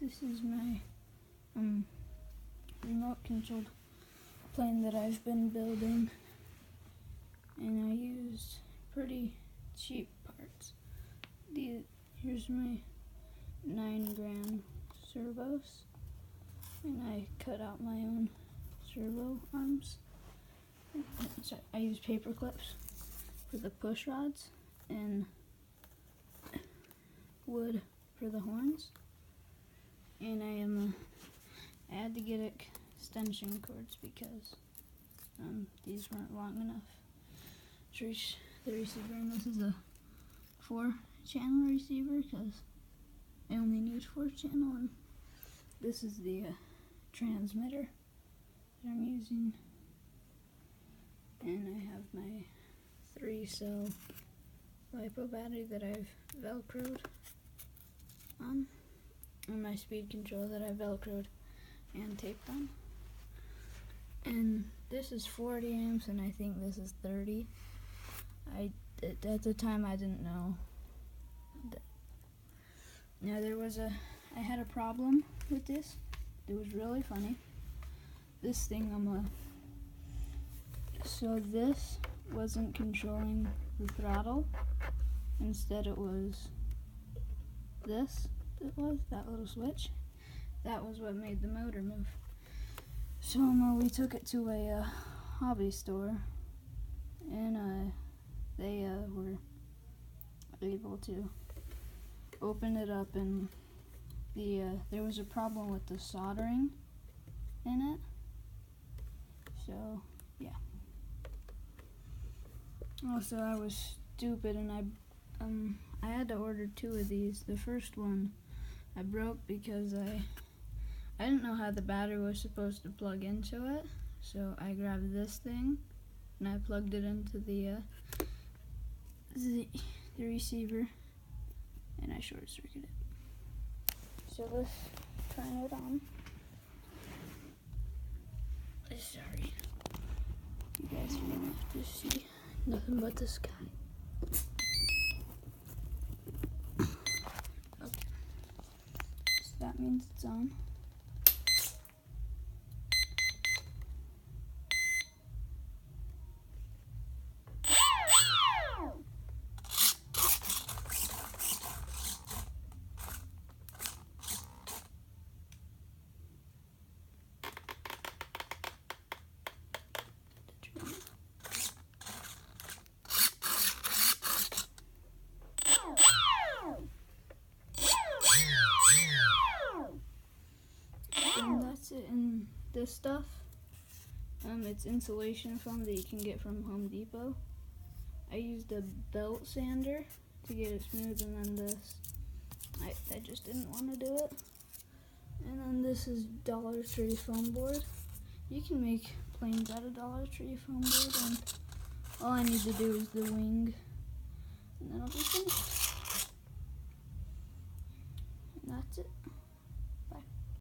This is my remote controlled plane that I've been building, and I used pretty cheap parts. Here's my 9-gram servos, and I cut out my own servo arms. Sorry, I used paper clips for the push rods and wood for the horns, and I had to get extension cords because these weren't long enough to reach the receiver, and this is a 4-channel receiver because I only need 4-channel, and this is the transmitter that I'm using, and I have my 3-cell LiPo battery that I've velcroed on, and my speed control that I velcroed and taped on. And this is 40 amps, and I think this is 30. At the time I didn't know. Now I had a problem with this. It was really funny. This thing so this wasn't controlling the throttle. Instead it was this. That little switch. That was what made the motor move. So we took it to a hobby store, and they were able to open it up, and there was a problem with the soldering in it. So yeah. Also, I was stupid, and I had to order 2 of these. The first one I broke because I didn't know how the battery was supposed to plug into it. So I grabbed this thing and I plugged it into the receiver, and I short circuited it. So let's turn it on. Sorry, you guys are gonna have to see nothing but the sky. Okay, so that means it's on. And that's it. And this stuff, it's insulation foam that you can get from Home Depot. I used a belt sander to get it smooth, and then this, I just didn't want to do it. And then this is Dollar Tree foam board. You can make planes out of Dollar Tree foam board, and all I need to do is the wing, and then I'll be finished. And that's it.